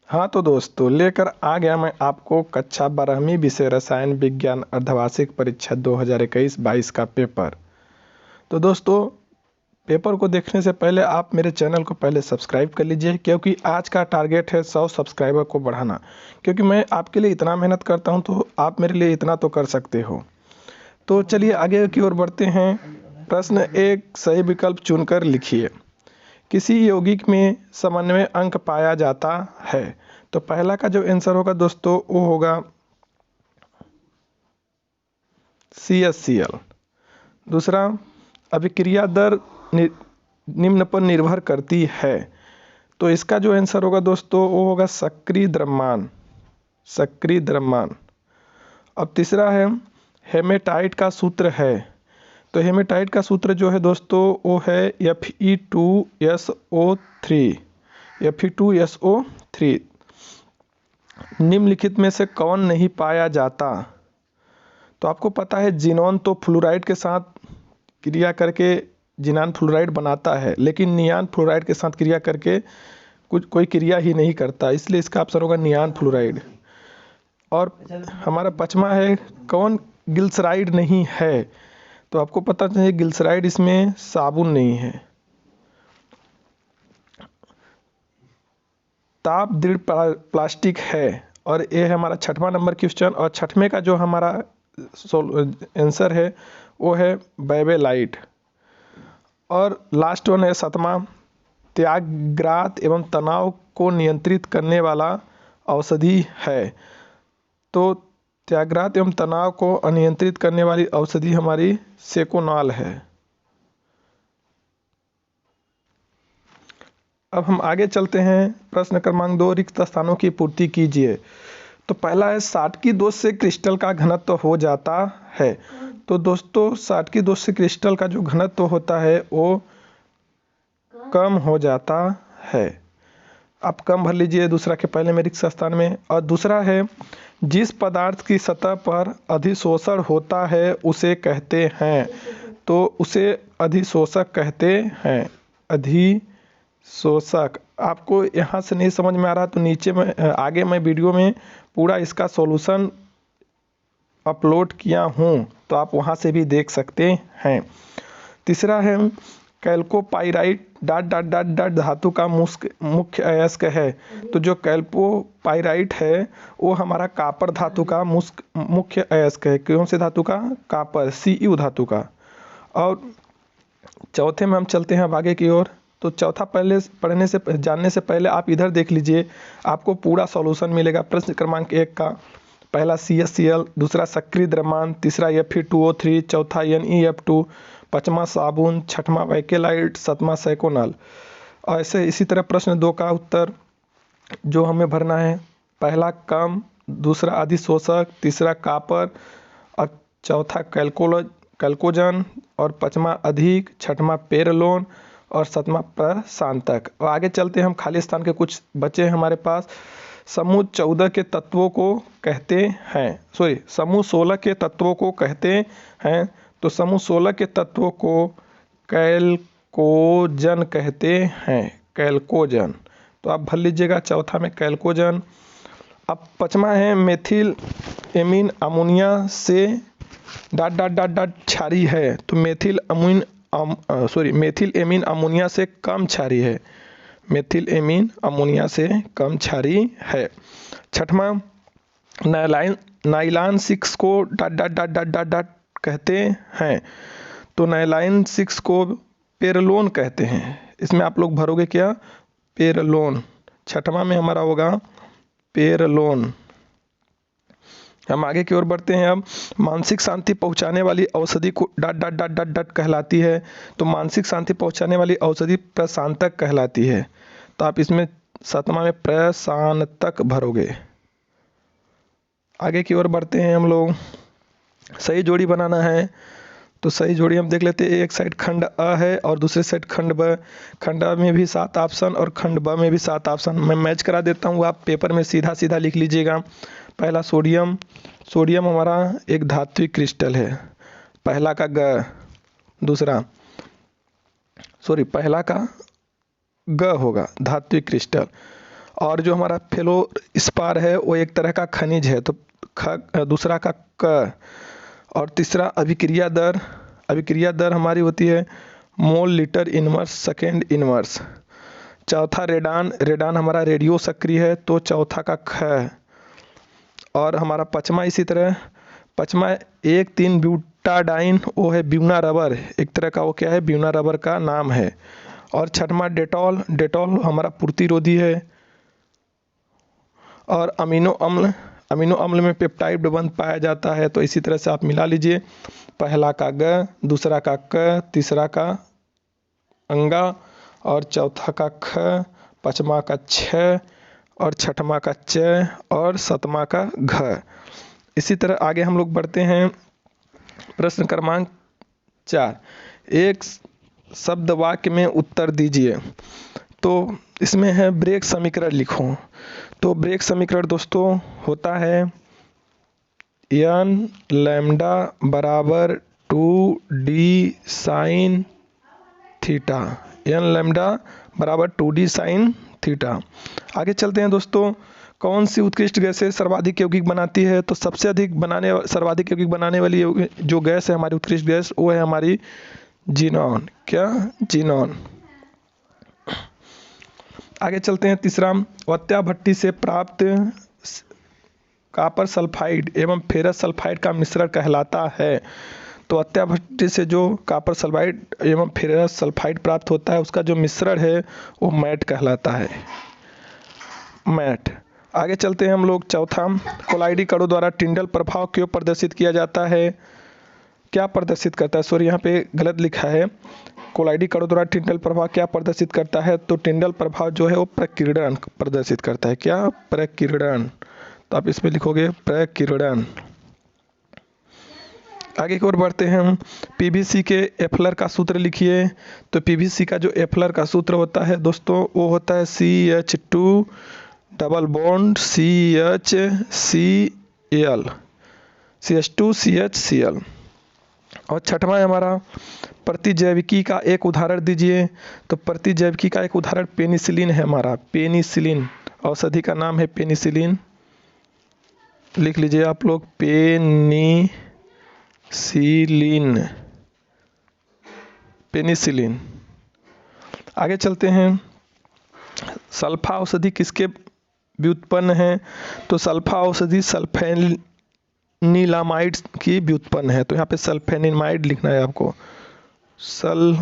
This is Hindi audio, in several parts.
हाँ तो दोस्तों, लेकर आ गया मैं आपको कक्षा 12वीं विषय रसायन विज्ञान अर्धवार्षिक परीक्षा 2021-22 का पेपर। तो दोस्तों, पेपर को देखने से पहले आप मेरे चैनल को पहले सब्सक्राइब कर लीजिए, क्योंकि आज का टारगेट है 100 सब्सक्राइबर को बढ़ाना। क्योंकि मैं आपके लिए इतना मेहनत करता हूँ तो आप मेरे लिए इतना तो कर सकते हो। तो चलिए आगे की ओर बढ़ते हैं। प्रश्न 1 सही विकल्प चुनकर लिखिए। किसी यौगिक में समन्वय अंक पाया जाता है। तो पहला का जो आंसर होगा दोस्तों वो होगा CHCl। दूसरा, अभिक्रिया दर निम्न पर निर्भर करती है। तो इसका जो आंसर होगा दोस्तों वो होगा सक्रिय द्रव्यमान। सक्रिय द्रव्यमान। अब तीसरा है हेमेटाइट का सूत्र है। तो हेमेटाइट का सूत्र जो है दोस्तों वो है Fe2SO3। Fe2SO3 निम्नलिखित में से कौन नहीं पाया जाता। तो आपको पता है जिनोन तो फ्लोराइड के साथ क्रिया करके जिनान फ्लोराइड बनाता है, लेकिन नियान फ्लोराइड के साथ क्रिया करके कोई क्रिया ही नहीं करता, इसलिए इसका ऑप्शन होगा नियान फ्लोराइड। और हमारा पचमा है कौन ग्लिसराइड नहीं है। तो आपको पता चाहिए ग्लिसराइड इसमें साबुन नहीं है। ताप दृढ़ प्लास्टिक है। और ये है हमारा 6वां नंबर क्वेश्चन। और 6वें का जो हमारा आंसर है वो है बेबेलाइट। और लास्ट वन है 7वां, त्यागग्रात एवं तनाव को नियंत्रित करने वाला औषधि है। तो त्यागग्रात एवं तनाव को अनियंत्रित करने वाली औषधि हमारी सेकोनॉल है। अब हम आगे चलते हैं। प्रश्न क्रमांक 2 रिक्त स्थानों की पूर्ति कीजिए। तो पहला है साटकी दोष से क्रिस्टल का घनत्व हो जाता है। तो दोस्तों साटकी दोष से क्रिस्टल का जो घनत्व होता है वो कम हो जाता है। आप कम भर लीजिए दूसरा के पहले में रिक्त स्थान में। और दूसरा है जिस पदार्थ की सतह पर अधिशोषण होता है उसे कहते हैं। तो उसे अधिशोषक कहते हैं। अधिशोषक। आपको यहाँ से नहीं समझ में आ रहा तो नीचे में आगे मैं वीडियो में पूरा इसका सॉल्यूशन अपलोड किया हूँ, तो आप वहाँ से भी देख सकते हैं। तीसरा है कैल्कोपाइराइट डॉट डॉट डॉट डॉट धातु का मुख्य अयस्क है। तो जो कैल्कोपाइराइट है वो हमारा कापर धातु का मुख्य अयस्क है। कौन से धातु का? कापर, Cu धातु का। और चौथे में हम चलते हैं अब आगे की ओर। तो चौथा पहले जानने से पहले आप इधर देख लीजिए, आपको पूरा सॉल्यूशन मिलेगा। प्रश्न क्रमांक 1 का पहला CHCl, दूसरा सक्रिय द्रव्यमान, तीसरा Fe2O3, चौथा NeF2, पांचवा साबुन, छठवां वैकेलाइट, सातवां सैकोनॉल। ऐसे इसी तरह प्रश्न 2 का उत्तर जो हमें भरना है, पहला कम, दूसरा अधिशोषक, तीसरा कापर और चौथा कैल्कोजन और पांचवा अधिक, छठवां पेरलोन और सातवां प्रशांतक। और आगे चलते हैं हम, खाली स्थान के कुछ बचे हमारे पास। समूह 14 के तत्वों को कहते हैं, समूह 16 के तत्वों को कहते हैं। तो समूह 16 के तत्वों को कैल्कोजन कहते हैं। कैल्कोजन। तो आप भर लीजिएगा चौथा में कैल्कोजन। अब पांचवा है मेथिल एमीन अमोनिया से डॉट डॉट डॉट डॉट क्षारी है। तो मेथिल एमीन अमोनिया से कम क्षारी है। मेथिल एमीन अमोनिया से कम क्षारी है। छठवां nylon 6 co dot dot dot dot dot dot कहते हैं। तो नाइलॉन 6 को पेरलोन कहते हैं। इसमें आप लोग भरोगे क्या? पेरलोन। छठवां में हमारा होगा पेरलोन। हम आगे की ओर बढ़ते हैं। अब मानसिक शांति पहुंचाने वाली औषधि co dot dot dot dot dot कहलाती है। तो मानसिक शांति पहुंचाने वाली औषधि प्रशांतक कहलाती है। तो आप इसमें सातवां में प्रशांतक भरोगे। आगे की ओर बढ़ते हैं हम लोग। सही जोड़ी बनाना है। तो सही जोड़ी हम देख लेते हैं। एक साइड खंड अ है और दूसरे साइड खंड ब। खंड अ में भी 7 ऑप्शन और खंड ब में भी 7 ऑप्शन। मैं मैच करा देता हूँ, आप पेपर में सीधा सीधा लिख लीजिएगा। पहला सोडियम। सोडियम हमारा एक धात्विक क्रिस्टल है। पहला का ग, दूसरा पहला का ग होगा धात्विक क्रिस्टल। और जो हमारा फेलोस्पार है वो एक तरह का खनिज है, तो दूसरा का क। और तीसरा अभिक्रिया दर हमारी होती है mole litre inverse second inverse. चौथा रेडान हमारा रेडियो सक्रिय है, तो चौथा का ख। और हमारा पाँचवा इसी तरह, पाँचवा 1,3 ब्यूटाडाइन, वो है ब्यूना रबर, एक तरह का वो क्या है, ब्यूना रबर का नाम है। और छठवां डेटॉल हमारा प्रतिरोधी है। और अमीनो अम्ल में पेप्टाइड बंध पाया जाता है, तो इसी तरह से आप मिला लीजिए, पहला का ग, दूसरा का क, तीसरा का अंगा, और चौथा का ख, पाँचवा का छ, और छठवां का च, और सातवां का घ। इसी तरह आगे हम लोग बढ़ते हैं। प्रश्न क्रमांक 4, एक शब्द वाक्य में उत्तर दीजिए। तो इसमें है ब्रेक समीकरण लिखो। तो ब्रेक समीकरण दोस्तों होता है n लैम्डा बराबर 2d sine theta, n lambda बराबर 2d साइन थीटा। आगे चलते हैं दोस्तों, कौन सी उत्कृष्ट गैसें सर्वाधिक यौगिक बनाती है? तो सबसे अधिक सर्वाधिक यौगिक बनाने वाली जो गैस है हमारी उत्कृष्ट गैस, वो है हमारी जीनॉन। क्या? जीनॉन। आगे चलते हैं तीसरा, वत्या भट्टी से प्राप्त कॉपर सल्फाइड एवं फेरस सल्फाइड का मिश्रण कहलाता है। तो वत्या भट्टी से जो कॉपर सल्फाइड एवं फेरस सल्फाइड प्राप्त होता है, उसका जो मिश्रण है वो मैट कहलाता है, मैट। आगे चलते हैं हम लोग चौथा, कोलाइडी कणों द्वारा टिंडल प्रभाव क्यों प्रदर्शित किया जाता है? क्या प्रदर्शित करता है? सॉरी, यहाँ पे गलत लिखा है। कोलाइडी कणों द्वारा टिंडल प्रभाव क्या प्रदर्शित करता है? तो टिंडल प्रभाव जो है वो प्रकीर्णन प्रदर्शित करता है। क्या? प्रकीर्णन। तो आप इसमें लिखोगे प्रकीर्णन। आगे की ओर बढ़ते हैं हम, पीवीसी के एफलर का सूत्र लिखिए। तो पीवीसी का जो एफलर का सूत्र होता है दोस्तों, वो होता है CH2 double bond CHCl, CH2CHCl। और छठवां है हमारा, प्रतिजैविकी का एक उदाहरण दीजिए। तो प्रतिजैविकी का एक उदाहरण पेनिसिलिन है हमारा, पेनिसिलिन। औषधि का नाम है पेनिसिलिन, लिख लीजिए आप लोग, पेनिसिलिन। आगे चलते हैं, सल्फा औषधि किसके व्युत्पन्न है? तो सल्फा औषधि सल्फेनिलामाइड की व्युत्पन्न है। तो यहाँ पे सल्फेनिमाइड लिखना है आपको, सल्फेनिलामाइड,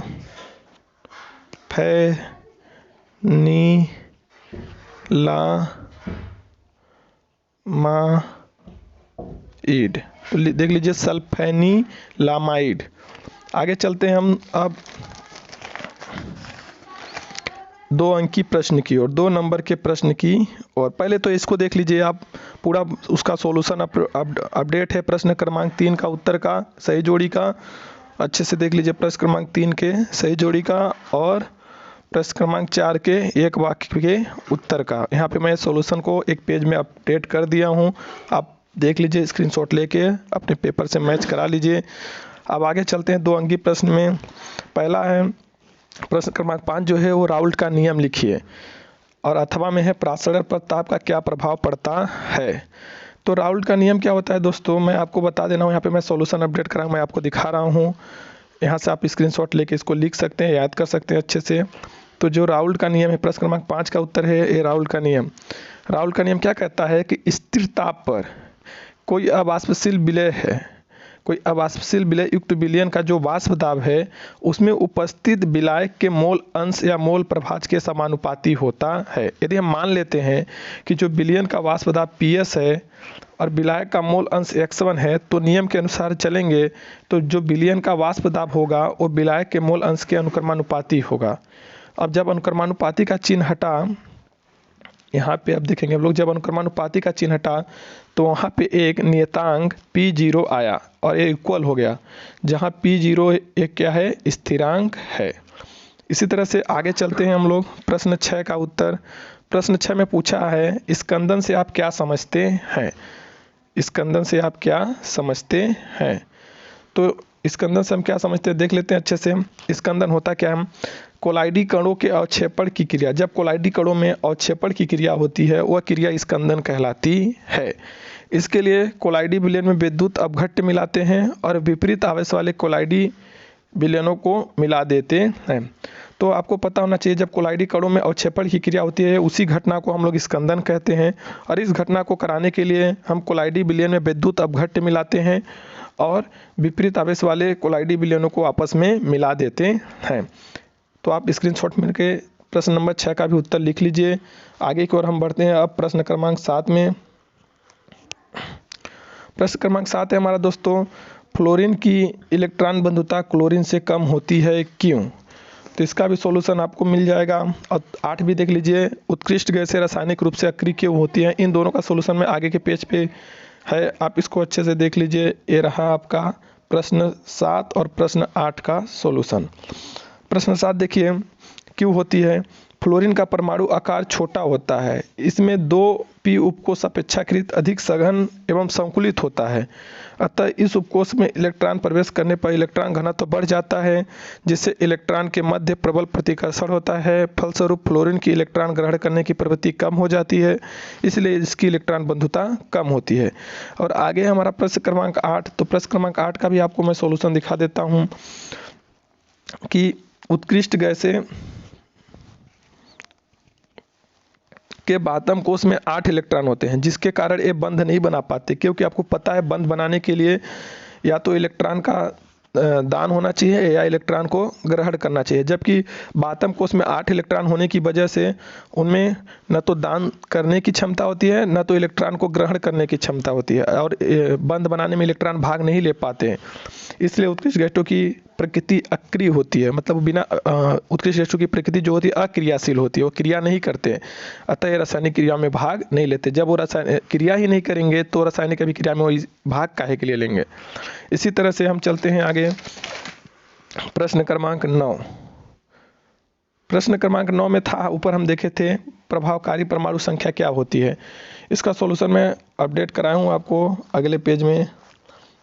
तो देख लीजिए सल्फेनिलामाइड। आगे चलते हैं हम अब 2 अंक की प्रश्न की और 2 नंबर के प्रश्न की। और पहले तो इसको देख लीजिए आप, पूरा उसका सॉल्यूशन अपडेट है। प्रश्न क्रमांक 3 का उत्तर का सही जोड़ी का अच्छे से देख लीजिए, प्रश्न क्रमांक 3 के सही जोड़ी का और प्रश्न क्रमांक 4 के एक वाक्य के उत्तर का। यहाँ पे मैं सॉल्यूशन को एक पेज में अपडेट कर दिया हूँ, आप देख लीजिए, स्क्रीनशॉट लेके अपने पेपर से मैच करा लीजिए। अब आगे चलते हैं 2 अंकीय प्रश्न में। पहला है प्रश्न क्रमांक 5 जो है वो राउल्ट का नियम लिखिए। और अथवा में है प्रासरण पर ताप का क्या प्रभाव पड़ता है। तो राउल्ट का नियम क्या होता है दोस्तों, मैं आपको बता देना हूँ। यहाँ पे मैं सॉल्यूशन अपडेट करा, मैं आपको दिखा रहा हूँ। यहाँ से आप स्क्रीनशॉट लेके इसको लिख सकते हैं, याद कर सकते हैं अच्छे से। तो जो राउल्ट का नियम है, प्रश्न क्रमांक 5 का उत्तर है ये राउल्ट का नियम। राउल्ट का नियम क्या कहता है कि स्थिर ताप पर कोई अवाष्पशील विलय है, कोई अवाष्पशील विलय युक्त विलयन का जो वाष्प दाब है उसमें उपस्थित विलायक के मोल अंश या मोल प्रभाज के समानुपाती होता है। यदि हम मान लेते हैं कि जो विलयन का वाष्प दाब PS है और विलायक का मोल अंश X1 है, तो नियम के अनुसार चलेंगे तो जो विलयन का वाष्प दाब होगा वो विलायक के मोल अंश के अनुक्रमानुपाती होगा। अब जब अनुक्रमानुपाती का चिन्ह हटा, यहाँ पे अब देखेंगे हम लोग, जब अनुक्रमानुपाती का चिन्ह हटा तो वहाँ पे एक नियतांक P0 आया और ये इक्वल हो गया, जहाँ P0 एक क्या है, स्थिरांक है। इसी तरह से आगे चलते हैं हम लोग, प्रश्न 6 का उत्तर। प्रश्न 6 में पूछा है स्कंदन से आप क्या समझते हैं। स्कंदन से आप क्या समझते हैं। तो स्कंदन से हम क्या समझते हैं देख लेते हैं अच्छे से। स्कंदन होता क्या है, कोलाइडी कणों के अवक्षेपण की क्रिया, जब कोलाइडी कणों में अवक्षेपण की क्रिया होती है वह क्रिया स्कंदन कहलाती है। इसके लिए कोलाइडी विलयन में विद्युत अपघट्य मिलाते हैं और विपरीत आवेश वाले कोलाइडी विलयनों को मिला देते हैं। तो आपको पता होना चाहिए, जब कोलाइडी कणों में अवक्षेपण की क्रिया होती है उसी घटना को हम लोग स्कंदन कहते हैं। और इस घटना को कराने के लिए हम कोलाइडी विलयन में विद्युत अपघट्य मिलाते हैं और विपरीत आवेश वाले कोलाइडी विलयनों को आपस में मिला देते हैं। तो आप स्क्रीनशॉट में के प्रश्न नंबर 6 का भी उत्तर लिख लीजिए। आगे की ओर हम बढ़ते हैं अब प्रश्न क्रमांक 7 में। प्रश्न क्रमांक 7 है हमारा दोस्तों, फ्लोरीन की इलेक्ट्रॉन बंधुता क्लोरीन से कम होती है क्यों? तो इसका भी सॉल्यूशन आपको मिल जाएगा। और 8 भी देख लीजिए, उत्कृष्ट गैसें रासायनिक रूप से अक्रिय क्यों होती हैं? इन दोनों का सॉल्यूशन में आगे के पेज पे है, आप इसको अच्छे से देख लीजिए। ये रहा आपका प्रश्न 7 और प्रश्न 8 का सॉल्यूशन। प्रश्न 7 देखिए, क्यों होती है? फ्लोरीन का परमाणु आकार छोटा होता है, इसमें 2p उपकोष अपेक्षाकृत अधिक सघन एवं संकुलित होता है, अतः इस उपकोष में इलेक्ट्रॉन प्रवेश करने पर इलेक्ट्रॉन घनत्व बढ़ जाता है, जिससे इलेक्ट्रॉन के मध्य प्रबल प्रतिकर्षण होता है। फलस्वरूप फ्लोरीन की इलेक्ट्रॉन ग्रहण करने की प्रवृत्ति कम हो जाती है, इसलिए इसकी इलेक्ट्रॉन बंधुता कम होती है। और आगे हमारा प्रश्न क्रमांक 8, तो प्रश्न क्रमांक 8 का भी आपको मैं सॉल्यूशन दिखा देता हूँ कि उत्कृष्ट गैसें के बातम कोष में 8 इलेक्ट्रॉन होते हैं, जिसके कारण ये बंध नहीं बना पाते, क्योंकि आपको पता है बंध बनाने के लिए या तो इलेक्ट्रॉन का दान होना चाहिए या इलेक्ट्रॉन को ग्रहण करना चाहिए। जबकि बातम कोष में 8 इलेक्ट्रॉन होने की वजह से उनमें न तो दान करने की क्षमता होती है, न तो इलेक्ट्रॉन को ग्रहण करने की क्षमता होती है, और बंध बनाने में इलेक्ट्रॉन भाग नहीं ले पाते हैं। इसलिए उत्कृष्ट गैसों की प्रकृति अक्रिय होती है, मतलब बिना उत्कृष्ट गैसों की प्रकृति जो होती है अक्रियाशील होती है, वो क्रिया नहीं करते, अतः ये रासायनिक क्रिया में भाग नहीं लेते। जब वो रासायनिक क्रिया ही नहीं करेंगे तो रासायनिक अभिक्रिया में वो भाग काहे के लिए लेंगे। इसी तरह से हम चलते हैं आगे प्रश्न क्रमांक 9। प्रश्न क्रमांक 9 में था, ऊपर हम देखे थे प्रभावकारी परमाणु संख्या क्या होती है। इसका सॉल्यूशन मैं अपडेट कराया हूँ आपको, अगले पेज में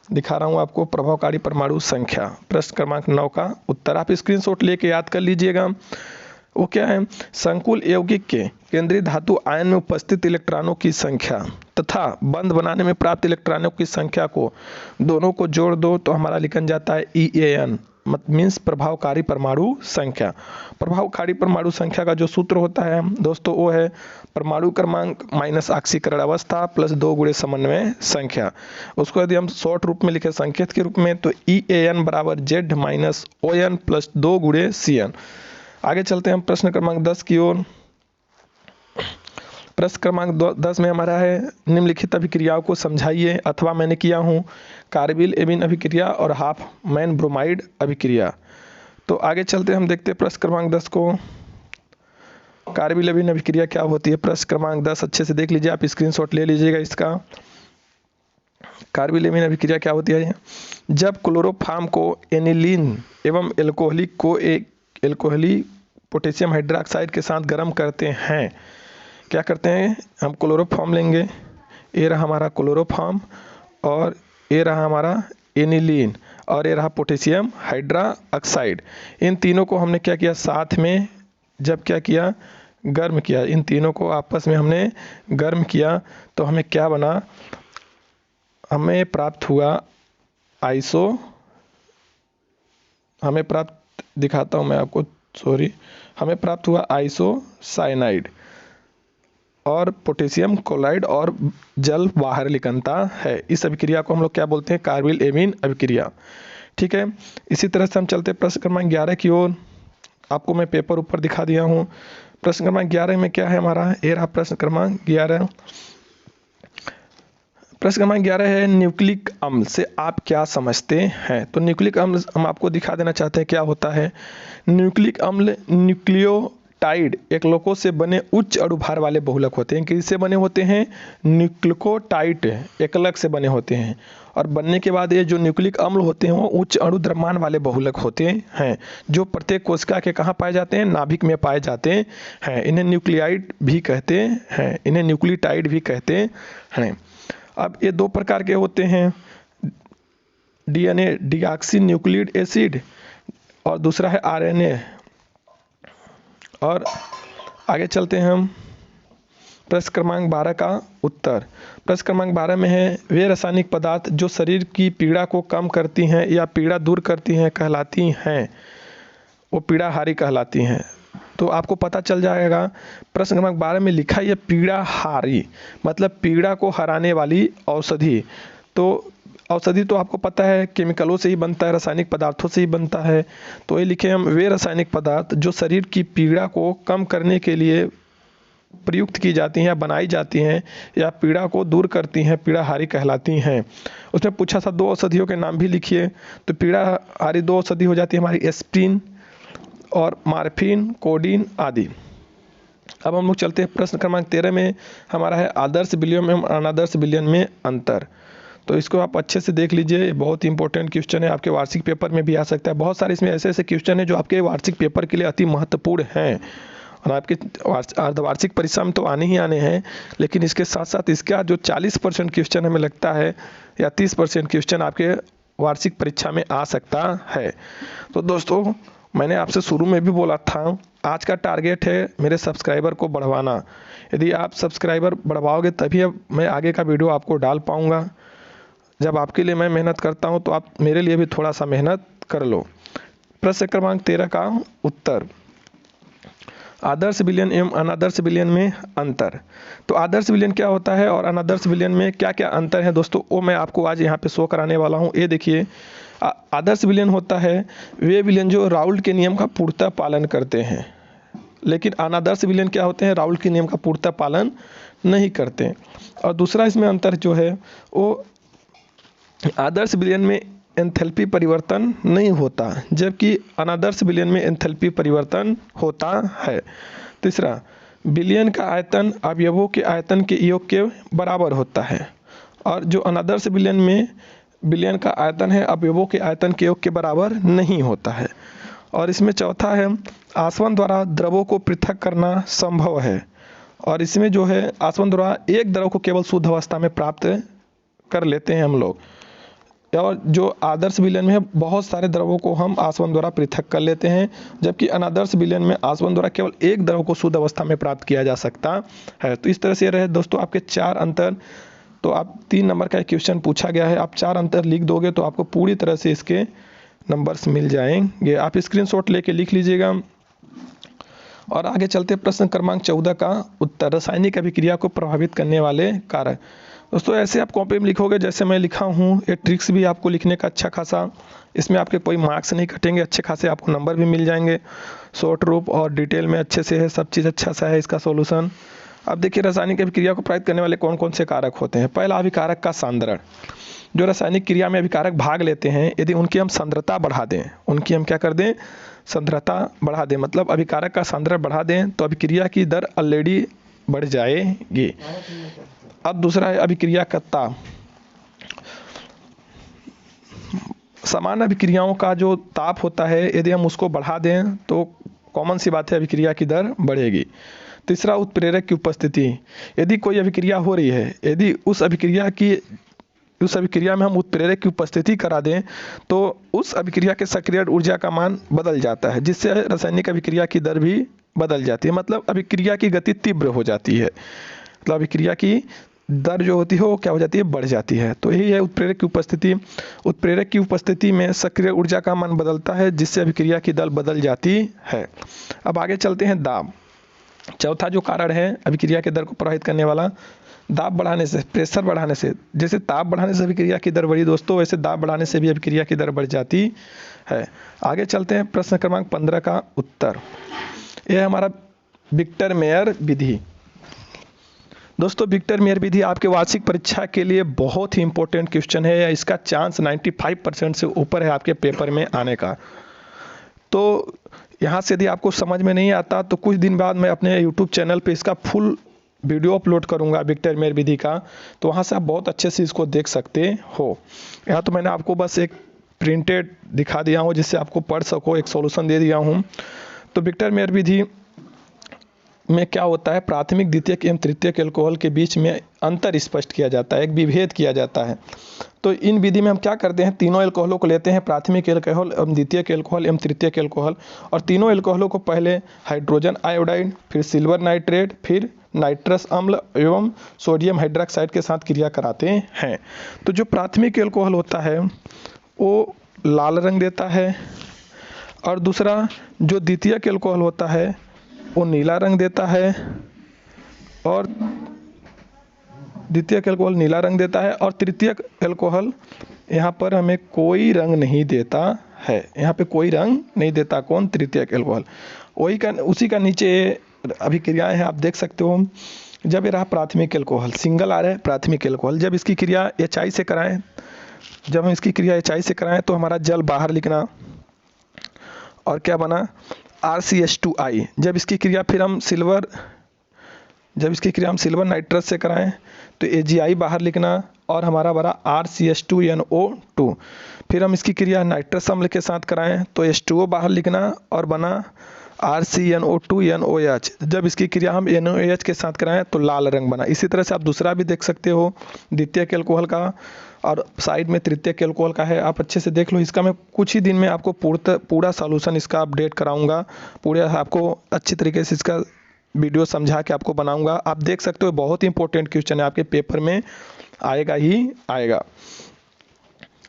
दिखा रहा हूँ आपको प्रभावकारी परमाणु संख्या। प्रश्न क्रमांक 9 का उत्तर आप स्क्रीनशॉट लेके याद कर लीजिएगा। वो क्या है? संकुल यौगिक के केंद्रीय धातु आयन में उपस्थित इलेक्ट्रॉनों की संख्या तथा बंध बनाने में प्राप्त इलेक्ट्रॉनों की संख्या को दोनों को जोड़ दो तो हमारा लिखा जाता है EAN, मीन्स प्रभावकारी परमाणु संख्या। प्रभावकारी परमाणु संख्या का जो सूत्र होता है दोस्तों वो है परमाणु क्रमांक माइनस ऑक्सीकरण अवस्था प्लस 2 गुणे समन्वय संख्या। उसको यदि हम शॉर्ट रूप में लिखे संकेत के रूप में तो EAN बराबर Z माइनस ON प्लस 2 गुणे CN। आगे चलते हैं हम प्रश्न क्रमांक 10 की ओर। प्रश्न क्रमांक 10 में हमारा है, निम्नलिखित अभिक्रियाओं को समझाइए, अथवा मैंने किया हूँ कार्बिल एमीन अभिक्रिया और हाफ मैन ब्रोमाइड अभिक्रिया। तो आगे चलते हम देखते हैं प्रश्न क्रमांक 10 को। कार्बिल एमीन अभिक्रिया क्या होती है? प्रश्न क्रमांक 10 अच्छे से देख लीजिए, आप स्क्रीनशॉट ले लीजिएगा इसका। कार्बिल एमीन अभिक्रिया क्या होती है? जब क्लोरोफॉर्म को एनिलीन एवं एल्कोहलिक को एक एल्कोहली पोटेशियम हाइड्रोक्साइड के साथ गर्म करते हैं, क्या करते हैं? हम क्लोरोफॉर्म लेंगे, ये रहा हमारा क्लोरोफॉर्म और ये रहा हमारा एनिलीन और ये रहा पोटेशियम हाइड्रोक्साइड। इन तीनों को हमने क्या किया? साथ में जब क्या किया? गर्म किया। इन तीनों को आपस में हमने गर्म किया तो हमें क्या बना? हमें प्राप्त हुआ हमें प्राप्त दिखाता हूँ मैं आपको, हमें प्राप्त हुआ आइसोसाइनाइड और पोटेशियम क्लोराइड और जल बाहर निकलता है। इस अभिक्रिया को हम लोग क्या बोलते हैं? कार्बिल एमीन अभिक्रिया। ठीक है, इसी तरह से हम चलते प्रश्न क्रमांक 11 की ओर। आपको मैं पेपर ऊपर दिखा दिया हूँ। प्रश्न क्रमांक 11 में क्या है हमारा? ये रहा प्रश्न क्रमांक 11। प्रश्न क्रमांक 11 है, न्यूक्लिक अम्ल से आप क्या समझते हैं? तो न्यूक्लिक अम्ल हम आपको दिखा देना चाहते हैं क्या होता है। न्यूक्लिक अम्ल न्यूक्लियोटाइड एकलकों से बने उच्च अणुभार वाले बहुलक होते हैं। किससे बने होते हैं? न्यूक्लियोटाइड एकलक से बने होते हैं, और बनने के बाद ये जो न्यूक्लिक अम्ल होते हैं वो उच्च अणु द्रव्यमान वाले बहुलक होते हैं, जो प्रत्येक कोशिका के कहाँ पाए जाते हैं? नाभिक में पाए जाते हैं। इन्हें न्यूक्लियाइड भी कहते हैं, इन्हें न्यूक्लियोटाइड भी कहते हैं। अब ये 2 प्रकार के होते हैं, DNA डीऑक्सी न्यूक्लिक एसिड और दूसरा है RNA और आगे चलते हैं हम प्रश्न क्रमांक 12 का उत्तर। प्रश्न क्रमांक 12 में है, वे रासायनिक पदार्थ जो शरीर की पीड़ा को कम करती हैं या पीड़ा दूर करती हैं कहलाती हैं, वो पीड़ाहारी कहलाती हैं। तो आपको पता चल जाएगा प्रश्न क्रमांक 12 में लिखा है पीड़ाहारी मतलब पीड़ा को हराने वाली औषधि। तो औषधि तो आपको पता है केमिकलों से ही बनता है, रासायनिक पदार्थों से ही बनता है। तो ये लिखे हम, वे रासायनिक पदार्थ जो शरीर की पीड़ा को कम करने के लिए प्रयुक्त की जाती हैं या बनाई जाती हैं या पीड़ा को दूर करती हैं, पीड़ाहारी कहलाती हैं। उसमें पूछा था 2 औषधियों के नाम भी लिखिए। तो पीड़ाहारी 2 औषधि हो जाती है हमारी एस्प्रिन और मार्फिन, कोडीन आदि। अब हम लोग चलते हैं प्रश्न क्रमांक 13 में हमारा है, आदर्श विलयन एवं अनादर्श विलयन में अंतर। तो इसको आप अच्छे से देख लीजिए, बहुत इंपॉर्टेंट क्वेश्चन है, आपके वार्षिक पेपर में भी आ सकता है। बहुत सारे इसमें ऐसे ऐसे क्वेश्चन है जो आपके वार्षिक पेपर के लिए अति महत्वपूर्ण हैं और आपके अर्धवार्षिक परीक्षा में तो आने ही आने हैं, लेकिन इसके साथ साथ इसका जो 40% क्वेश्चन हमें लगता है या 30% क्वेश्चन आपके वार्षिक परीक्षा में आ सकता है। तो दोस्तों, मैंने आपसे शुरू में भी बोला था, आज का टारगेट है मेरे सब्सक्राइबर को बढ़वाना। यदि आप सब्सक्राइबर बढ़वाओगे तभी मैं आगे का वीडियो आपको डाल पाऊँगा। जब आपके लिए मैं मेहनत करता हूं तो आप मेरे लिए भी थोड़ा सा मेहनत कर लो। प्रश्न क्रमांक 13 का उत्तर, आदर्श विलयन एवं अनादर्श विलयन में अंतर। तो आदर्श विलयन क्या होता है और अनादर्श विलयन में क्या क्या अंतर है दोस्तों, वो मैं आपको आज यहाँ पे शो कराने वाला हूँ। ये देखिए, आदर्श विलयन होता है वे विलयन जो राउल्ट के नियम का पूर्णतः पालन करते हैं, लेकिन अनादर्श विलयन क्या होते हैं, राउल्ट के नियम का पूर्णतः पालन नहीं करते। और दूसरा इसमें अंतर जो है वो आदर्श विलयन में एंथैल्पी परिवर्तन नहीं होता, जबकि अनादर्श विलयन में एंथैल्पी परिवर्तन होता है। तीसरा, विलयन का आयतन अवयवों के आयतन के योग के बराबर होता है, और जो अनादर्श विलयन में विलयन का आयतन है अवयवों के आयतन के योग के बराबर नहीं होता है। और इसमें चौथा है, आसवन द्वारा द्रवों को पृथक करना संभव है, और इसमें जो है आसवन द्वारा एक द्रव को केवल शुद्ध अवस्था में प्राप्त कर लेते हैं हम लोग, और जो आदर्श विलयन में है बहुत सारे द्रवों को हम आसवन द्वारा पृथक कर लेते हैं, जबकि अनादर्श विलयन में आसवन द्वारा केवल एक द्रव को शुद्ध अवस्था में प्राप्त किया जा सकता है। तो इस तरह से रहे दोस्तों आपके 4 अंतर। तो आप 3 नंबर का क्वेश्चन पूछा गया है, आप 4 अंतर लिख दोगे तो आपको पूरी तरह से इसके नंबर्स मिल जाएंगे। आप स्क्रीनशॉट लेके लिख लीजिएगा। और आगे चलते प्रश्न क्रमांक 14 का उत्तर, रासायनिक अभिक्रिया को प्रभावित करने वाले कारक। दोस्तों, ऐसे आप कॉपी में लिखोगे जैसे मैं लिखा हूँ, ये ट्रिक्स भी आपको लिखने का अच्छा खासा, इसमें आपके कोई मार्क्स नहीं कटेंगे, अच्छे खासे आपको नंबर भी मिल जाएंगे। शॉर्ट रूप और डिटेल में अच्छे से है, सब चीज़ अच्छा सा है इसका सॉल्यूशन। अब देखिए, रासायनिक अभिक्रिया को प्रभावित करने वाले कौन कौन से कारक होते हैं। पहला, अभिकारक का सांद्रण। जो रासायनिक क्रिया में अभिकारक भाग लेते हैं, यदि उनकी हम सांद्रता बढ़ा दें, उनकी हम क्या कर दें, सांद्रता बढ़ा दें, मतलब अभिकारक का सांद्रण बढ़ा दें, तो अभिक्रिया की दर ऑलरेडी बढ़ जाएगी। अब दूसरा है अभिक्रियाकता। समान अभिक्रियाओं का जो ताप होता है, यदि हम उसको बढ़ा दें तो कॉमन सी बात है अभिक्रिया की दर बढ़ेगी। तीसरा, उत्प्रेरक की उपस्थिति। यदि कोई अभिक्रिया हो रही है, यदि उस अभिक्रिया में हम उत्प्रेरक की उपस्थिति करा दें तो उस अभिक्रिया के सक्रिय ऊर्जा का मान बदल जाता है, जिससे रासायनिक अभिक्रिया की दर भी बदल जाती है, मतलब अभिक्रिया की गति तीव्र हो जाती है, मतलब अभिक्रिया की दर जो होती है वो क्या हो जाती है, बढ़ जाती है। तो यही है उत्प्रेरक की उपस्थिति। उत्प्रेरक की उपस्थिति में सक्रिय ऊर्जा का मान बदलता है, जिससे अभिक्रिया की दर बदल जाती है। अब आगे चलते हैं दाब। चौथा जो कारण है अभिक्रिया के दर को प्रभावित करने वाला, दाब बढ़ाने से, प्रेशर बढ़ाने से। जैसे ताप बढ़ाने से अभिक्रिया की दर बढ़ी दोस्तों, वैसे दाब बढ़ाने से भी अभिक्रिया की दर बढ़ जाती है। आगे चलते हैं प्रश्न क्रमांक 15 का उत्तर। यह हमारा विक्टर मेयर विधि। दोस्तों, विक्टर मेयर विधि आपके वार्षिक परीक्षा के लिए बहुत ही इंपॉर्टेंट क्वेश्चन है, या इसका चांस 95% से ऊपर है आपके पेपर में आने का। तो यहाँ से यदि आपको समझ में नहीं आता तो कुछ दिन बाद मैं अपने यूट्यूब चैनल पे इसका फुल वीडियो अपलोड करूँगा विक्टर मेयर विधि का, तो वहाँ से आप बहुत अच्छे से इसको देख सकते हो। यहाँ तो मैंने आपको बस एक प्रिंटेड दिखा दिया हूँ जिससे आपको पढ़ सको, एक सॉल्यूशन दे दिया हूँ। तो विक्टर मेयर विधि में क्या होता है, प्राथमिक, द्वितीयक एवं तृतीयक एल्कोहल के बीच में अंतर स्पष्ट किया जाता है, एक विभेद किया जाता है। तो इन विधि में हम क्या करते हैं, तीनों एल्कोहलों को लेते हैं, प्राथमिक एल्कोहल एवं द्वितीयक एल्कोहल एवं तृतीयक एल्कोहल, और तीनों एल्कोहलों को पहले हाइड्रोजन आयोडाइड, फिर सिल्वर नाइट्रेट, फिर नाइट्रस अम्ल एवं सोडियम हाइड्रोक्साइड के साथ क्रिया कराते हैं। तो जो प्राथमिक एल्कोहल होता है वो लाल रंग देता है, और दूसरा जो द्वितीयक एल्कोहल होता है वो नीला रंग देता है, और द्वितीयक एल्कोहल नीला रंग देता है, और तृतीयक एल्कोहल यहाँ पर हमें कोई रंग नहीं देता है, यहाँ पे कोई रंग नहीं देता। कौन? तृतीयक एल्कोहल। वही का उसी का नीचे अभिक्रियाएं हैं, आप देख सकते हो। जब ये रहा प्राथमिक एल्कोहल, सिंगल आ रहा है प्राथमिक एल्कोहल, जब इसकी क्रिया HI से कराएं, जब हम इसकी क्रिया HI से कराएं तो हमारा जल बाहर लिखना, और क्या बना? RCH2I। जब इसकी क्रिया हम सिल्वर नाइट्रस से कराएं तो AgI बाहर लिखना, और हमारा बना RCH2NO2। फिर हम इसकी क्रिया नाइट्रस अम्ल के साथ कराएं तो H2O बाहर लिखना, और बना RCNO2NOH। जब इसकी क्रिया हम NOH के साथ कराएं तो लाल रंग बना। इसी तरह से आप दूसरा भी देख सकते हो द्वितीयक एल्कोहल का, और साइड में तृतीयक एल्कोहल का है, आप अच्छे से देख लो। इसका मैं कुछ ही दिन में आपको पूरा सॉल्यूशन इसका अपडेट कराऊंगा, पूरे आपको अच्छी तरीके से इसका वीडियो समझा के आपको बनाऊंगा। आप देख सकते हो बहुत ही इंपॉर्टेंट क्वेश्चन है, आपके पेपर में आएगा ही आएगा।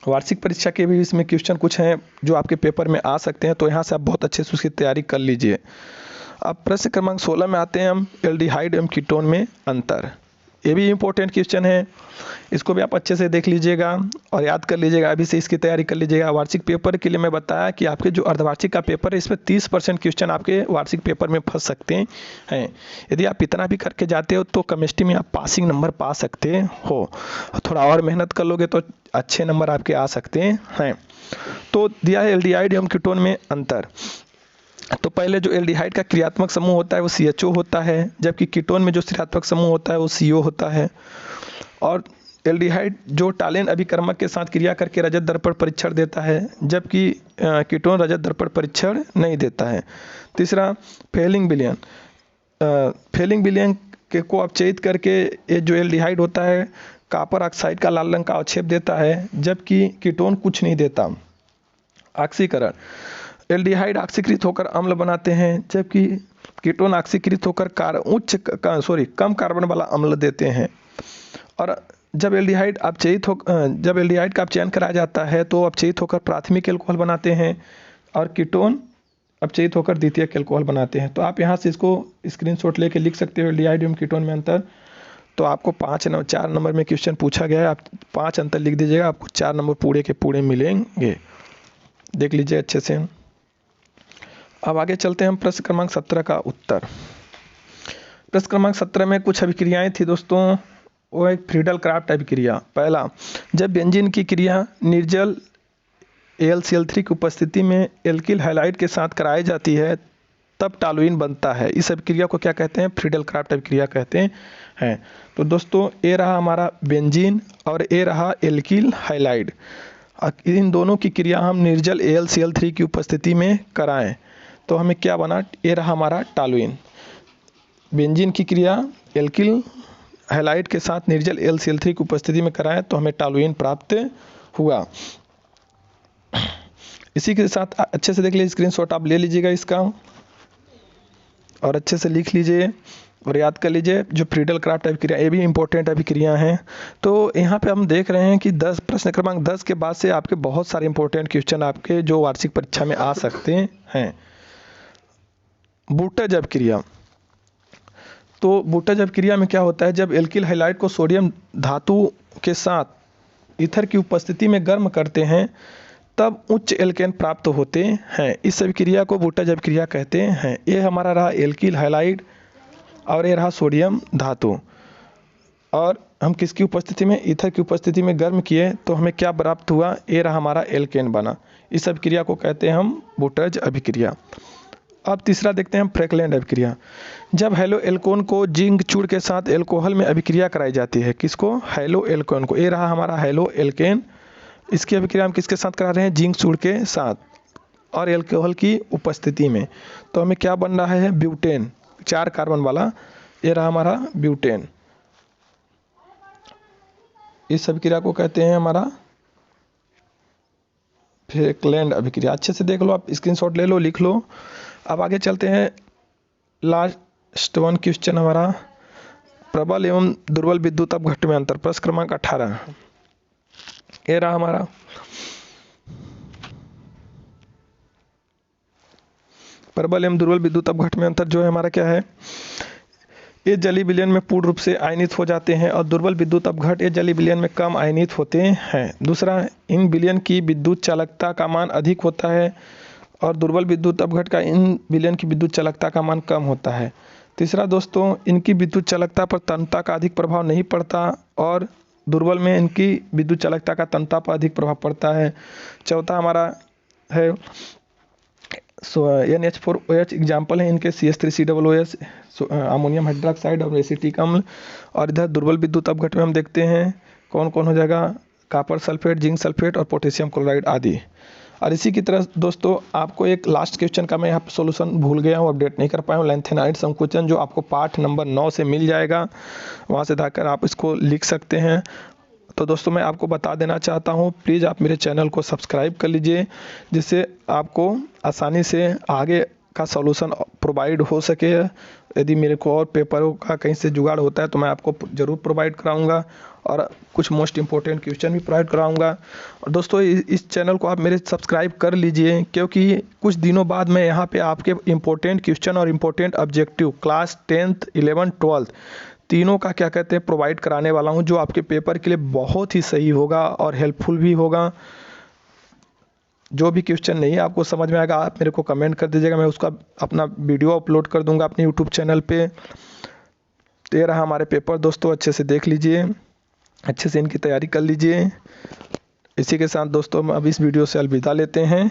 वार्षिक परीक्षा के भी इसमें क्वेश्चन कुछ हैं जो आपके पेपर में आ सकते हैं, तो यहाँ से आप बहुत अच्छे से उसकी तैयारी कर लीजिए। अब प्रश्न क्रमांक 16 में आते हैं हम, एल्डिहाइड एवं कीटोन में अंतर। ये भी इम्पोर्टेंट क्वेश्चन है, इसको भी आप अच्छे से देख लीजिएगा और याद कर लीजिएगा, अभी से इसकी तैयारी कर लीजिएगा। वार्षिक पेपर के लिए मैं बताया कि आपके जो अर्धवार्षिक का पेपर है इसमें 30% क्वेश्चन आपके वार्षिक पेपर में फंस सकते हैं। यदि आप इतना भी करके जाते हो तो केमिस्ट्री में आप पासिंग नंबर पा सकते हो, थोड़ा और मेहनत कर लोगे तो अच्छे नंबर आपके आ सकते हैं। तो दिया है एल्डिहाइड एवं कीटोन में अंतर। तो पहले जो एल्डिहाइड का क्रियात्मक समूह होता है वो CHO होता है, जबकि कीटोन में जो ऋणात्मक समूह होता है वो CO होता है। और एल्डिहाइड जो टालेन अभिकर्मक के साथ क्रिया करके रजत दर्पण परीक्षण देता है, जबकि कीटोन रजत दर्पण परीक्षण नहीं देता है। तीसरा फेलिंग विलयन के को अपचयित करके ये जो एल्डिहाइड होता है कॉपर ऑक्साइड का लाल रंग का अवक्षेप देता है, जबकि कीटोन कुछ नहीं देता। ऑक्सीकरण, एल्डिहाइड ऑक्सीकृत होकर अम्ल बनाते हैं, जबकि कीटोन ऑक्सीकृत होकर कम कार्बन वाला अम्ल देते हैं। और जब एल्डिहाइड का अपचयन कराया जाता है तो अपचयित होकर प्राथमिक एल्कोहल बनाते हैं, और कीटोन अपचयित होकर द्वितीयक एल्कोहल बनाते हैं। तो आप यहाँ से इसको स्क्रीनशॉट लेके लिख सकते हो, एल्डिहाइड एवं कीटोन में अंतर। तो आपको 4 नंबर में क्वेश्चन पूछा गया है, आप 5 अंतर लिख दीजिएगा, आपको 4 नंबर पूरे के पूरे मिलेंगे। देख लीजिए अच्छे से। अब आगे चलते हैं हम प्रश्न क्रमांक 17 का उत्तर। प्रश्न क्रमांक 17 में कुछ अभिक्रियाएं थी दोस्तों, वो एक फ्रीडल क्राफ्ट अभिक्रिया। पहला, जब बेंजीन की क्रिया निर्जल AlCl3 की उपस्थिति में एल्किल हैलाइड के साथ कराई जाती है तब टॉलुइन बनता है। इस अभिक्रिया को क्या कहते हैं? फ्रीडल क्राफ्ट अभिक्रिया कहते हैं। तो दोस्तों ये रहा हमारा बेंजीन और ये रहा एल्किल हैलाइड, इन दोनों की क्रिया हम निर्जल AlCl3 की उपस्थिति में कराएं तो हमें क्या बना? ये रहा हमारा टॉलुइन। बेंजीन की क्रिया एल्किल हैलाइड के साथ निर्जल AlCl3 की उपस्थिति में कराएं तो हमें टॉलुइन प्राप्त हुआ। इसी के साथ अच्छे से देख लीजिए, स्क्रीनशॉट आप ले लीजिएगा इसका और अच्छे से लिख लीजिए और याद कर लीजिए। जो फ्रीडल क्राफ्ट अभिक्रिया, ये भी इंपॉर्टेंट अभिक्रिया हैं। तो यहाँ पे हम देख रहे हैं कि 10 प्रश्न क्रमांक 10 के बाद से आपके बहुत सारे इंपॉर्टेंट क्वेश्चन आपके जो वार्षिक परीक्षा में आ सकते हैं। बूटज अभिक्रिया, तो बूटज अभिक्रिया में क्या होता है? जब एल्किल हैलाइड को सोडियम धातु के साथ ईथर की उपस्थिति में गर्म करते हैं तब उच्च एल्केन प्राप्त होते हैं। इस अभिक्रिया को बूटज अभिक्रिया कहते हैं। ये हमारा रहा एल्किल हैलाइड और ये रहा सोडियम धातु, और हम किसकी उपस्थिति में? ईथर की उपस्थिति में गर्म किए तो हमें क्या प्राप्त हुआ? ये रहा हमारा एल्केन बना। इस अभिक्रिया को कहते हैं हम बूटज अभिक्रिया। अब तीसरा देखते हैं हम फ्रैंकलैंड अभिक्रिया। जब हैलो एल्कोन को जिंक चूड़ के साथ एल्कोहल में अभिक्रिया कराई जाती है, किसको? हैलो एल्कोन को। ये रहा हमारा हैलो एल्केन। इसकी अभिक्रिया हम किसके साथ करा रहे हैं? जिंक चूड़ के साथ और एल्कोहल की उपस्थिति में। तो हमें क्या बन रहा है? ब्यूटेन, 4 कार्बन वाला। ये रहा हमारा ब्यूटेन। इस अभिक्रिया को कहते हैं हमारा फेकलैंड अभिक्रिया। अच्छे से देख लो, आप स्क्रीनशॉट ले लो, लिख लो। अब आगे चलते हैं, लास्ट वन क्वेश्चन हमारा, प्रबल एवं दुर्बल विद्युत अपघट्ट में अंतर, प्रश्न क्रमांक 18। ये रहा हमारा प्रबल एवं दुर्बल विद्युत अपघट्ट में अंतर जो है हमारा क्या है, ये जलीय विलयन में पूर्ण रूप से आयनित हो जाते हैं और दुर्बल विद्युत अपघट्ट ये जलीय विलयन में कम आयनित होते हैं। दूसरा, इन विलयन की विद्युत चालकता का मान अधिक होता है और दुर्बल विद्युत अपघट्ट का इन विलयन की विद्युत चालकता का मान कम होता है। तीसरा दोस्तों, इनकी विद्युत चालकता पर तन्यता का अधिक प्रभाव नहीं पड़ता और दुर्बल में इनकी विद्युत चालकता का तन्यता पर अधिक प्रभाव पड़ता है। चौथा हमारा है NH4OH एग्जाम्पल है इनके CH3COOH, अमोनियम हाइड्रोक्साइड और एसिटिक अम्ल। और इधर दुर्बल विद्युत अपघट्ट में हम देखते हैं कौन कौन हो जाएगा, कॉपर सल्फेट, जिंक सल्फेट और पोटेशियम क्लोराइड आदि। और इसी की तरह दोस्तों आपको एक लास्ट क्वेश्चन का मैं यहाँ पर सोल्यूशन भूल गया हूँ, अपडेट नहीं कर पाया हूँ, लैंथेनाइड संकुचन, जो आपको पाठ नंबर 9 से मिल जाएगा, वहाँ से जाकर आप इसको लिख सकते हैं। तो दोस्तों मैं आपको बता देना चाहता हूँ, प्लीज़ आप मेरे चैनल को सब्सक्राइब कर लीजिए, जिससे आपको आसानी से आगे का सॉल्यूशन प्रोवाइड हो सके। यदि मेरे को और पेपरों का कहीं से जुगाड़ होता है तो मैं आपको ज़रूर प्रोवाइड कराऊंगा और कुछ मोस्ट इंपॉर्टेंट क्वेश्चन भी प्रोवाइड कराऊंगा। और दोस्तों इस चैनल को आप मेरे सब्सक्राइब कर लीजिए, क्योंकि कुछ दिनों बाद मैं यहाँ पे आपके इंपॉर्टेंट क्वेश्चन और important objective class 10th 11th 12th तीनों का क्या कहते हैं प्रोवाइड कराने वाला हूं, जो आपके पेपर के लिए बहुत ही सही होगा और हेल्पफुल भी होगा। जो भी क्वेश्चन नहीं आपको समझ में आएगा आप मेरे को कमेंट कर दीजिएगा, मैं उसका अपना वीडियो अपलोड कर दूंगा अपने यूट्यूब चैनल पे। तो ये रहा हमारे पेपर दोस्तों, अच्छे से देख लीजिए, अच्छे से इनकी तैयारी कर लीजिए। इसी के साथ दोस्तों हम अब इस वीडियो से अलविदा लेते हैं।